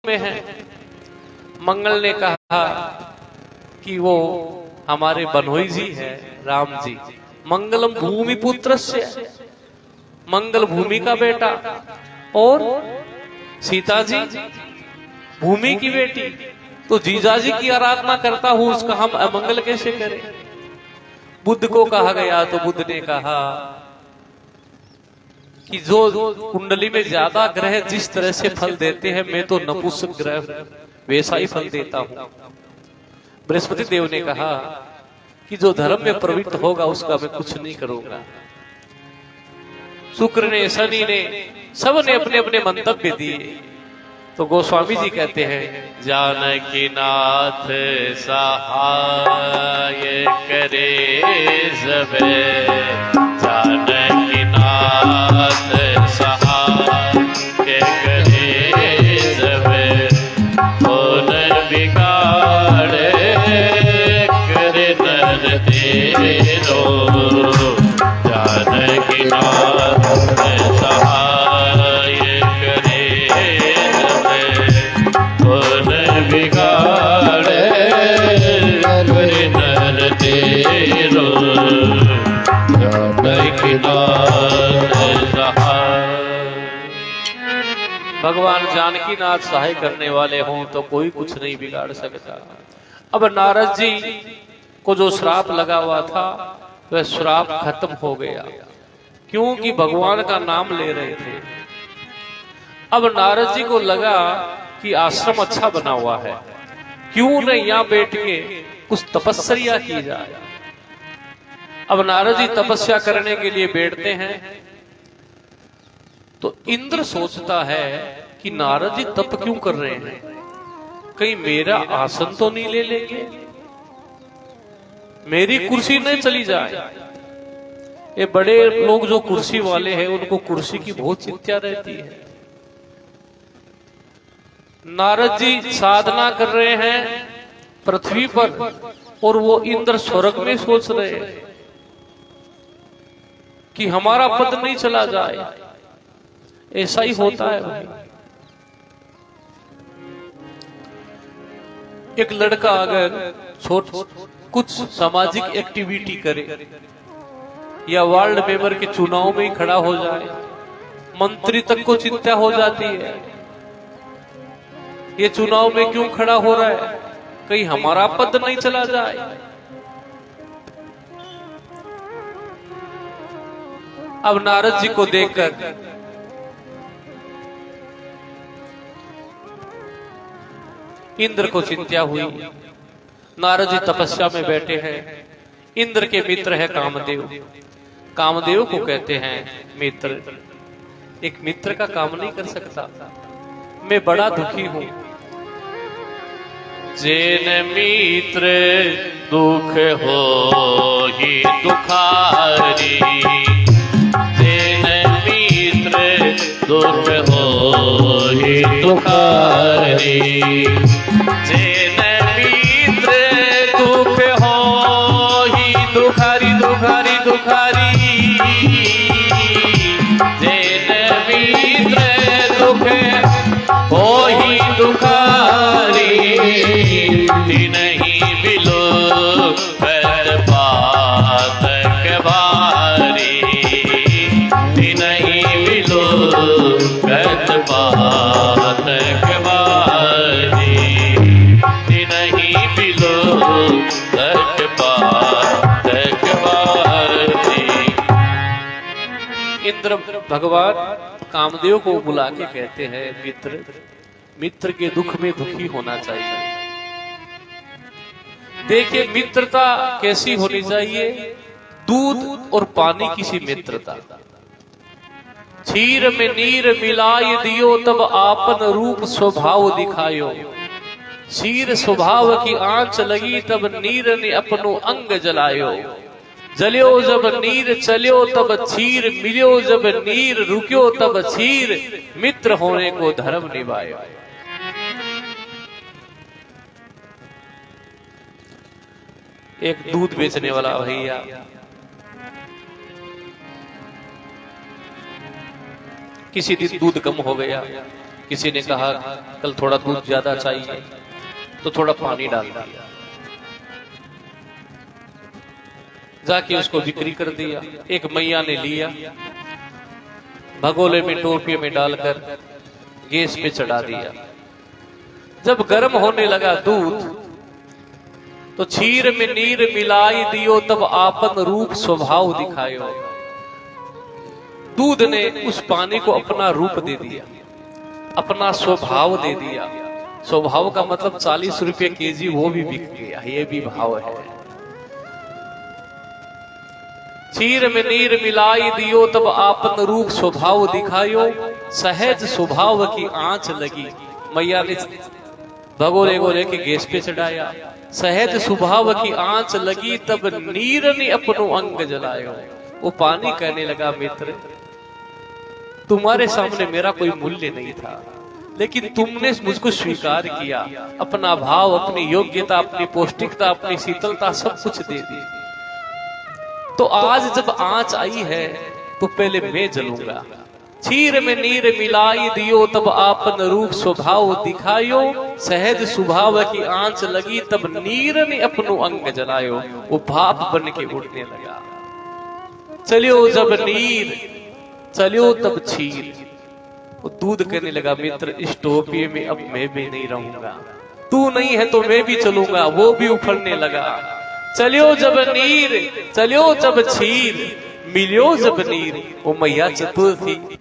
में है। मंगल ने कहा कि वो हमारे बनोई जी है राम जी, मंगलम भूमि पुत्रस्य, मंगल भूमि का बेटा, और सीता जी भूमि की बेटी, तो जीजाजी की आराधना करता हूं, उसका हम अमंगल कैसे करें। बुद्ध को कहा गया तो बुद्ध ने कहा कि जो कुंडली में ज्यादा ग्रह जिस तरह से फल देते हैं, मैं तो नपुंसक ग्रह वैसा ही फल देता हूं। बृहस्पति देव ने कहा कि जो धर्म में प्रवृत्त होगा उसका मैं कुछ नहीं करूंगा। शुक्र ने, शनि ने, सब ने अपने अपने मंतव्य दिए। तो गोस्वामी जी कहते हैं, जानकी नाथ सहाय करे सबे, जानकी नाथ सहाय करे सबे, कौन बिगाड़े करे नर तेरो, जानकी नाथ सहाय करे सबे, कौन बिगाड़े करे नर तेरो, जानकी नाथ सहाय। भगवान जानकी नाथ सहाय करने वाले हों तो कोई कुछ नहीं बिगाड़ सकता। अब नारद जी को जो श्राप लगा हुआ था वह श्राप खत्म हो गया, क्योंकि भगवान का नाम ले रहे थे। अब नारद जी को लगा कि आश्रम अच्छा बना हुआ है, क्यों न यहाँ बैठ के कुछ तपस्या की जाए। अब नारद जी तपस्या करने के लिए बैठते हैं तो इंद्र सोचता है कि नारद जी तप क्यों कर रहे हैं, कहीं मेरा आसन तो नहीं ले लेंगे, मेरी कुर्सी नहीं चली जाए। ये बड़े लोग जो कुर्सी वाले हैं उनको कुर्सी की बहुत चिंता रहती है। नारद जी साधना कर रहे हैं पृथ्वी पर और वो इंद्र स्वर्ग में सोच रहे हैं कि हमारा पद नहीं चला जाए। ऐसा ही होता है भाई। एक लड़का अगर कुछ सामाजिक एक्टिविटी करे या वार्ड मेंबर के चुनाव में ही खड़ा हो जाए, मंत्री तक को चिंता हो जाती है, ये चुनाव में क्यों खड़ा हो रहा है, कहीं हमारा पद नहीं चला जाए। अब नारद जी को देखकर इंद्र को चिंता हुई। नारद जी तपस्या में बैठे हैं, इंद्र के मित्र है कामदेव। कामदेव को कहते हैं मित्र, एक मित्र का काम नहीं कर सकता, मैं बड़ा दुखी हूं। जेन मित्र दुख हो ही दुखारी, जेन मित्र दुख हो ही दुखारी, जेन मित्र दुख हो ही दुखारी दुखारी दुखारी, जेन मित्र दुख हो ही दुखारी, नहीं बिलो पर पातक भारी, नहीं बिलो कर पातक भारी, नहीं बिलो कर पातक भारी। इंद्र भगवान कामदेव को बुला के कहते हैं, मित्र, मित्र के दुख में दुखी होना चाहिए। देखिए मित्रता कैसी होनी चाहिए, दूध और पानी की सी मित्रता। क्षीर में नीर मिलाय दियो तब आपन रूप स्वभाव दिखायो, क्षीर स्वभाव की आंच लगी तब नीर ने अपनो अंग जलायो, जलियो जब नीर चलियो तब क्षीर मिलियो, जब नीर रुकियो तब क्षीर, मित्र होने को धर्म निभायो। एक दूध बेचने वाला भैया किसी दिन दूध कम हो गया, किसी ने कहा कल थोड़ा दूध ज्यादा चाहिए तो थोड़ा पानी डाल दिया, जाके उसको बिक्री कर दिया। एक मैया ने लिया, भगोले में टोपिये में डालकर गैस पे चढ़ा दिया। जब गर्म होने लगा दूध तो क्षीर में नीर मिलाई दियो, तब आपन रूप स्वभाव दिखायो। दूध ने उस पानी को अपना रूप दे दिया, अपना स्वभाव दे दिया। स्वभाव का मतलब 40 रुपये केजी वो भी बिक गया, ये भी भाव है। क्षीर में नीर मिलाई दियो, तब आपन रूप स्वभाव दिखायो। सहज स्वभाव की आंच लगी, मैया ने भगोले को लेके गैस पे चढ़ाया। सहज स्वभाव की आंच लगी, तब नीर ने अपनो अंग जलायो। वो पानी कहने लगा, मित्र तुम्हारे सामने मेरा कोई मूल्य नहीं था, लेकिन तुमने मुझको स्वीकार किया, अपना भाव, अपनी योग्यता, अपनी पौष्टिकता, अपनी शीतलता सब कुछ दे दी। तो आज जब आंच आई है तो पहले मैं जलूंगा। क्षीर में नीर मिलाई दियो, तब आपन रूप स्वभाव दिखायो। सहज स्वभाव की आंच लगी, तब नीर ने अपनो अंग जलायो। वो भाप बन के उड़ने लगा। चलियो जब नीर, चलियो तब क्षीर। वो दूध कहने लगा, मित्र इस टोपिये में अब मैं भी नहीं रहूंगा, तू नहीं है तो मैं भी चलूंगा। वो भी उफरने लगा। चलियो जब नीर, चलियो जब क्षीर, मिलियो जब नीर। वो मैया चतुर थी।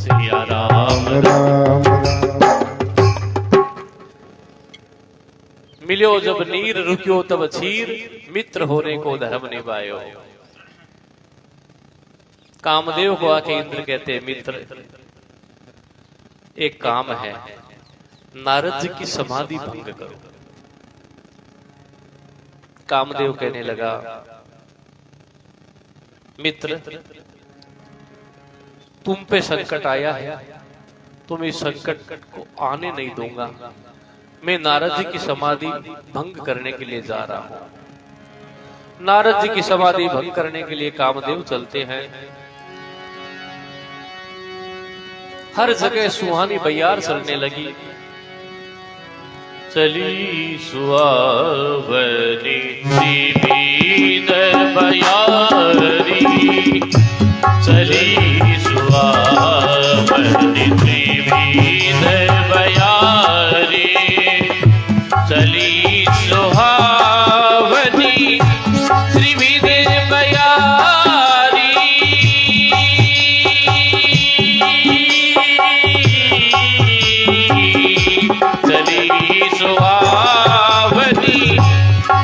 सिया राम राम। मिलियो जब नीर, रुकियो तब क्षीर। मित्र होने को धर्म निभायो। कामदेव को आके इंद्र कहते हैं, मित्र एक काम है, नारद जी की समाधि भंग करो। कामदेव कहने लगा, मित्र तुम पे संकट आया है, तुम इस संकट को आने नहीं दूंगा। मैं नारद जी की समाधि भंग करने के लिए जा रहा हूं। नारद जी की समाधि भंग करने के लिए कामदेव चलते हैं। हर जगह सुहानी बयार चलने लगी। चली सुहावनी बयारी, चली सुहावनी बयारी, चली सुहावनी त्रिविध बयारी। चली सुहावनी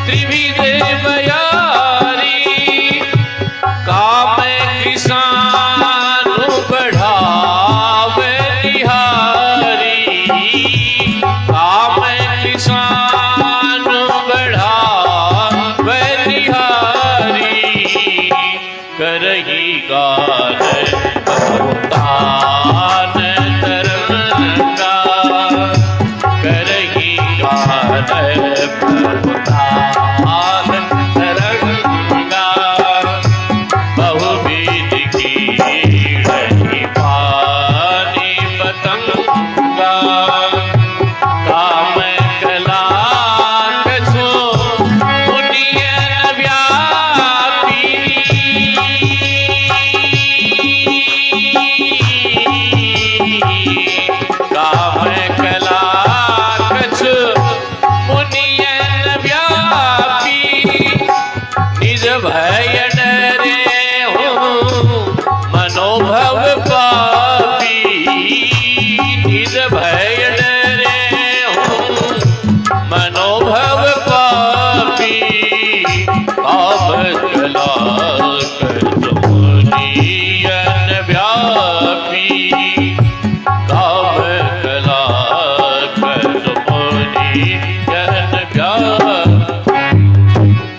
त्रिविध बयारी, काम किसान बढ़ावे निहारी, काम किसान बढ़ावे निहारी। करही गान बहुतान तरंगा, करही गान बहुतान तरंगा। बहुविध की रही पानी पतंगा, काम कलाक सो पुण्य व्यापी। काम कला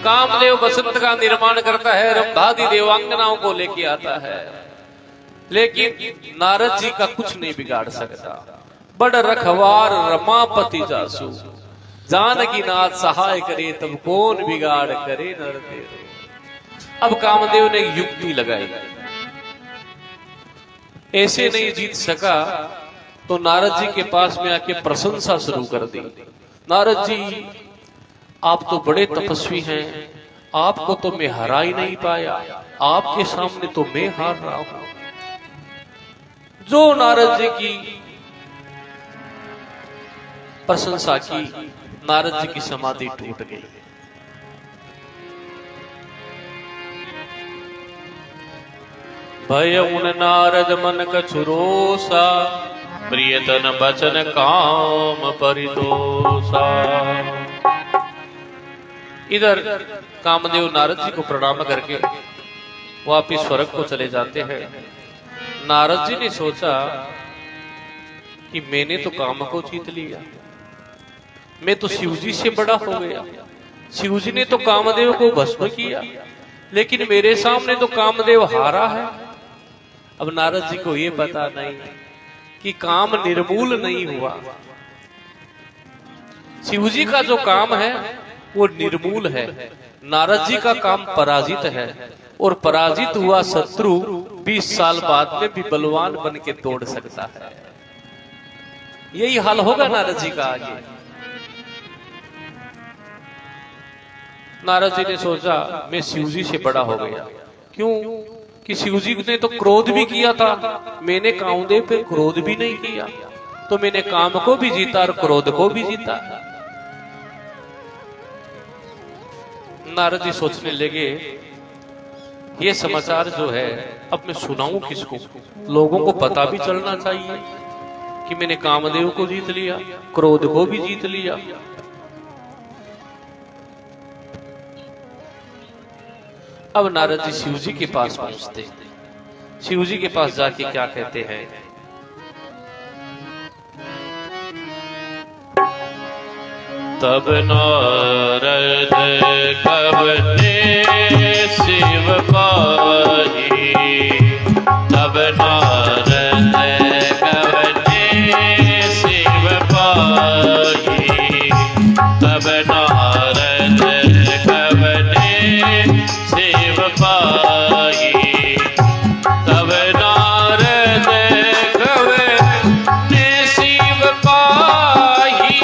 कामदेव बसंत का निर्माण करता है, रंभादि देवांगनाओं को लेके आता है, लेकिन नारद जी का कुछ नहीं बिगाड़ सकता। बड़ रखवार रमापति जासु, जानकी नाथ सहाय करे, तब कौन बिगाड़ करे नरदेव। अब कामदेव ने युक्ति लगाई, ऐसे नहीं जीत सका तो नारद जी के पास में आके प्रशंसा शुरू कर दी। नारद जी, आप तो बड़े तपस्वी हैं, आपको तो मैं हरा ही नहीं पाया, आपके सामने तो मैं हार रहा हूं। जो नारद जी की प्रशंसा की, नारद जी की समाधि टूट गई। भय उन नारद मन कछुरोसा, प्रियतन बचन काम परितोषा। इधर कामदेव नारद जी को प्रणाम करके वापिस स्वर्ग को चले जाते हैं। नारद जी ने सोचा कि मैंने तो काम को जीत लिया, मैं तो शिव जी से बड़ा हो गया। शिव जी ने तो कामदेव को भस्म किया, लेकिन मेरे सामने तो कामदेव हारा है। अब नारद जी को यह पता नहीं कि काम निर्मूल नहीं हुआ। शिव जी का जो काम है वो निर्मूल है, नारद जी का काम पराजित है। और पराजित हुआ शत्रु 20 साल बाद में भी बलवान बन के तोड़ सकता है। यही हाल होगा नारद जी का आगे। नारद जी ने सोचा मैं शिव जी से बड़ा हो गया। क्यों कि शिव जी ने तो क्रोध भी किया था, मैंने कामदेव पे क्रोध भी नहीं किया, तो मैंने काम को भी जीता और क्रोध को भी जीता। नारद जी सोचने लगे ये समाचार जो है अब मैं सुनाऊं किसको, लोगों को पता भी चलना चाहिए कि मैंने कामदेव को जीत लिया, क्रोध को भी जीत लिया। अब नारद जी शिव जी के पास पहुंचते, शिव जी के पास जाके क्या कहते हैं, तब नारद कवने शिव पाही, तब नारद कवने शिव पाही, तब नारद कवने शिव पाही, तब नारद कवने शिव पाही,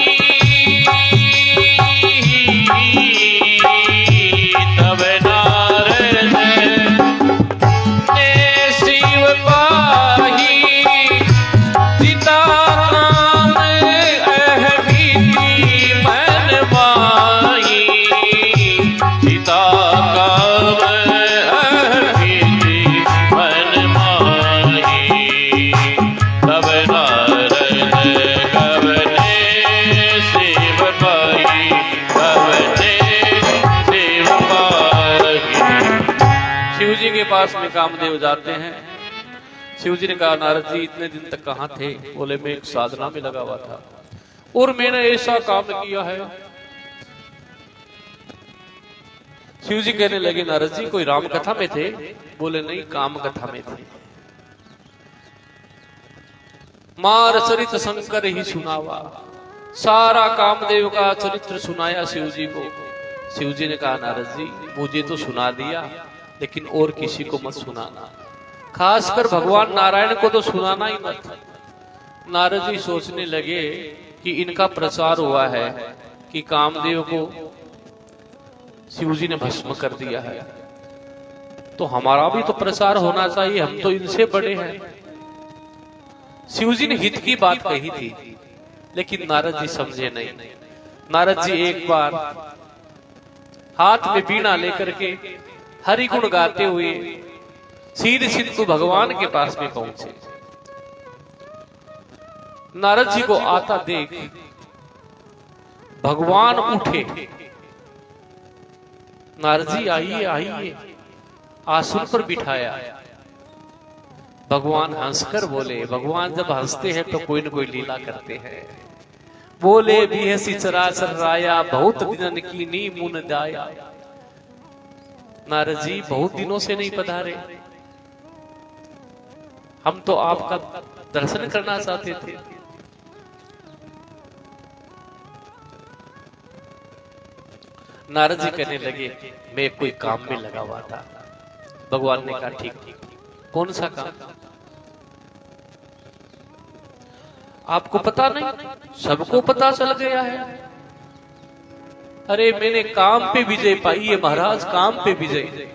तब नारद ने शिव पाही, जिता काम अहभीति मन माही, जिता काम अहभीति मन माही, तब नारद कवने शिव पाही, कवने शिव पाही। शिव जी के पास में कामदेव जाते हैं। शिव जी ने कहा नारद जी इतने दिन तक कहां थे? बोले मैं एक साधना में लगा हुआ था और मैंने ऐसा काम किया है। शिव जी कहने लगे नारद जी कोई राम कथा में थे? बोले नहीं, काम कथा में थे। मार चरित शंकर ही सुनावा, सारा कामदेव का चरित्र सुनाया शिव जी को। शिव जी ने कहा नारद जी मुझे तो सुना दिया, लेकिन और किसी को मत सुनाना, खासकर भगवान नारायण को तो सुनाना ही मत। नारद जी सोचने लगे कि इनका प्रचार हुआ है कि कामदेव को शिव जी ने भस्म कर दिया है, तो हमारा भी तो प्रचार होना चाहिए, हम तो इनसे बड़े हैं। शिव जी ने हित की बात कही थी, लेकिन नारद जी समझे नहीं। नारद जी एक बार हाथ में बीणा लेकर के हरि गुण गाते हुए सीधे सिंधु भगवान के पास में पहुंचे। नारद जी को आता देख भगवान उठे, नारद जी आइए आइए, आसन पर बिठाया। भगवान हंसकर बोले, भगवान जब हंसते हैं तो कोई न कोई लीला करते हैं। बोले भी हसी चराचर राया, बहुत दिनन की नी मुन दाया। नारद जी बहुत दिनों से नहीं पधारे, हम तो आपका दर्शन करना चाहते थे। नारद जी कहने लगे मैं कोई काम में लगा हुआ था। भगवान ने कहा ठीक, कौन सा काम? आपको पता नहीं? सबको पता चल गया है। अरे मैंने काम पे विजय पाई है महाराज, काम पे विजय,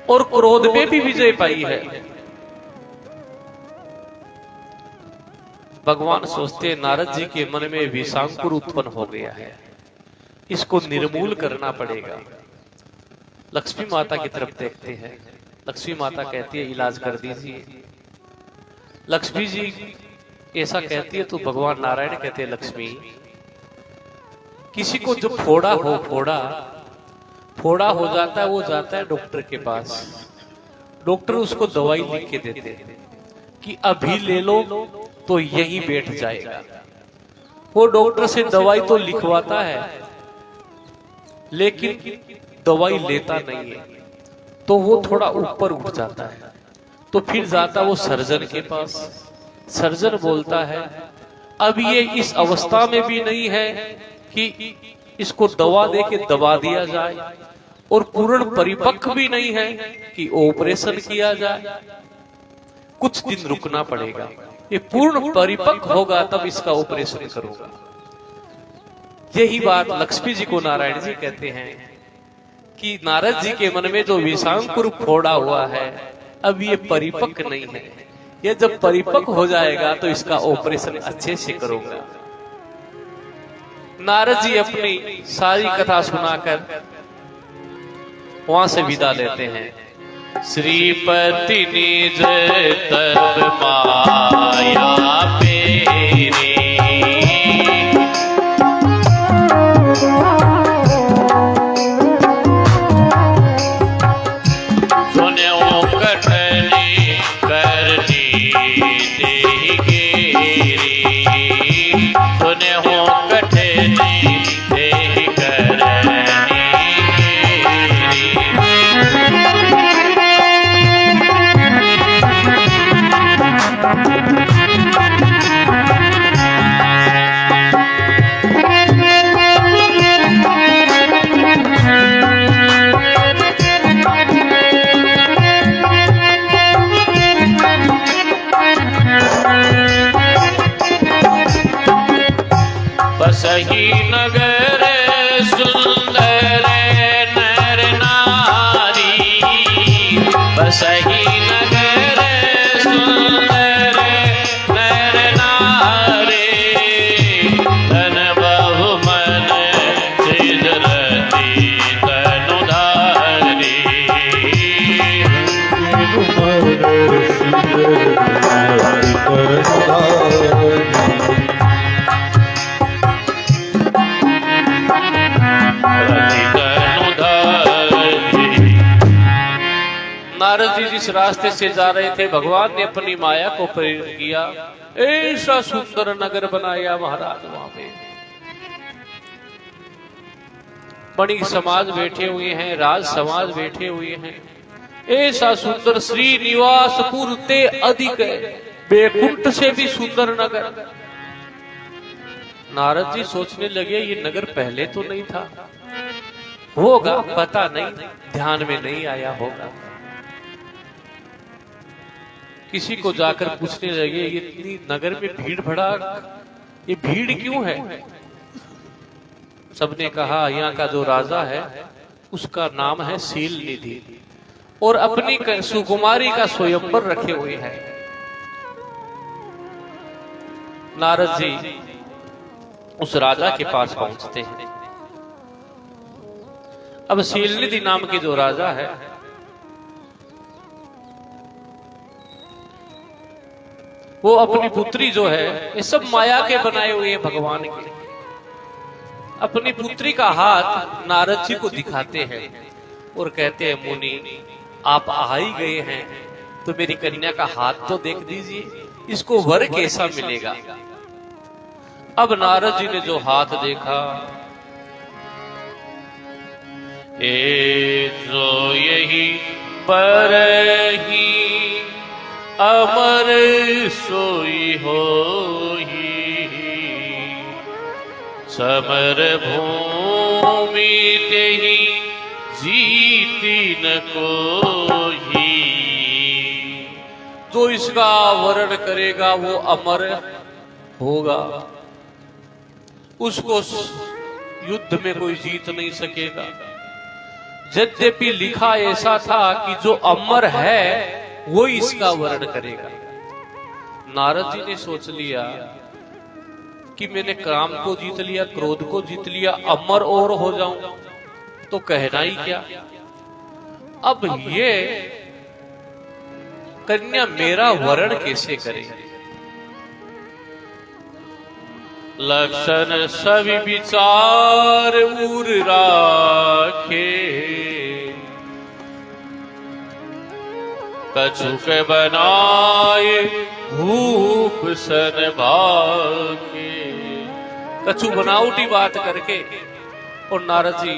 और क्रोध पे भी विजय पाई है। भगवान सोचते नारद जी के मन में विषांकुर उत्पन्न हो गया है, इसको निर्मूल करना पड़ेगा। लक्ष्मी माता की तरफ देखते हैं। लक्ष्मी माता कहती है इलाज कर दीजिए। लक्ष्मी जी ऐसा कहती है तो भगवान नारायण कहते हैं लक्ष्मी, किसी को जो फोड़ा हो जाता है, वो जाता है डॉक्टर के पास। डॉक्टर उसको दवाई लिख के देते हैं कि अभी ले लो तो यही बैठ जाएगा। वो डॉक्टर से दवाई तो लिखवाता है लेकिन दवाई लेता नहीं है, तो वो थोड़ा ऊपर उठ जाता है। तो फिर जाता वो सर्जन के पास। सर्जन बोलता है अब ये इस अवस्था में भी नहीं है कि इसको दवा देके दबा दिया जाए, और पूर्ण परिपक्व भी नहीं है कि ऑपरेशन किया जाए। कुछ दिन रुकना पड़ेगा, ये पूर्ण परिपक्व होगा तब इसका ऑपरेशन करूंगा। यही बात लक्ष्मी जी को नारायण जी कहते हैं कि नारद जी के मन में जो विषांकुर फोड़ा हुआ है अब ये परिपक्व नहीं है, ये जब परिपक्व हो जाएगा तो इसका ऑपरेशन अच्छे से करूंगा। नारद जी अपनी सारी कथा सुनाकर वहां से विदा लेते हैं। श्रीपति निज तब माया पेरी, सुनो कटनी करनी तेरी गेरी, सुनो कटनी तेरी करनी सही नगर सुंदर नर नारी, बसही नगर सुंदर नर नारी, धन बहु मन सिजरती तनुधारी। नारद जी जिस रास्ते से जा रहे थे भगवान ने अपनी माया को प्रेरित किया, ऐसा सुंदर नगर बनाया महाराज। वहां पे बड़ी समाज बैठे हुए हैं, राज समाज बैठे हुए हैं। ऐसा सुंदर श्रीनिवासपुर ते अधिक बैकुंठ से भी सुंदर नगर। नारद जी सोचने लगे ये नगर पहले तो नहीं था, होगा पता नहीं, ध्यान में नहीं आया होगा। किसी को जाकर पूछने लगे ये इतनी नगर में भीड़ भड़ाक, ये भीड़ क्यों है? सबने कहा यहाँ का जो राजा है उसका नाम है शील निधि, और अपनी सुकुमारी का स्वयंवर रखे हुए हैं। नारद जी उस राजा के पास पहुंचते हैं। अब शीलनिधि नाम की जो राजा है वो अपनी पुत्री जो है, ये सब माया के बनाए हुए हैं भगवान के। अपनी पुत्री का हाथ नारद जी को दिखाते हैं और कहते हैं मुनि आप आ ही गए हैं तो मेरी कन्या का हाथ तो देख दीजिए, इसको वर कैसा मिलेगा। अब नारद जी ने जो हाथ देखा, ए जो यही पर ही अमर सोई होई, समर भूमि तेहि जीती न कोई। जो इसका वर्ण करेगा वो अमर होगा, उसको युद्ध में कोई जीत नहीं सकेगा। यद्यपि लिखा ऐसा था कि जो अमर है वो इसका वर्ण करेगा। नारद जी ने सोच लिया कि मैंने काम को जीत लिया, क्रोध को जीत लिया, अमर और हो जाऊं तो कहना ही क्या। अब ये कन्या मेरा वर्ण कैसे करेगी। लक्षण सभी विचार उर राखे, कछुक बनाए भूप सन भागे। कछु बनावटी बात करके और नारद जी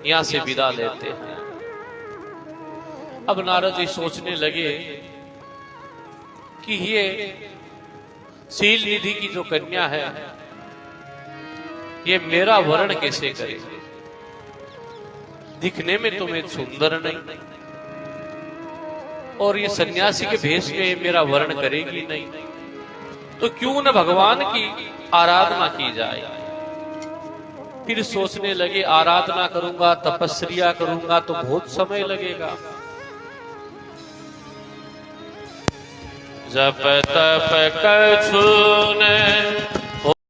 यहां से विदा लेते हैं। अब नारद जी सोचने लगे कि ये शील निधि की जो कन्या है ये मेरा वर्ण कैसे करे। दिखने में तो मैं सुंदर नहीं, और ये सन्यासी के भेष में मेरा वर्ण करेगी नहीं, तो क्यों न भगवान की आराधना की जाए। फिर सोचने लगे आराधना करूंगा, तपस्या करूंगा तो बहुत समय लगेगा। जप तप कछु न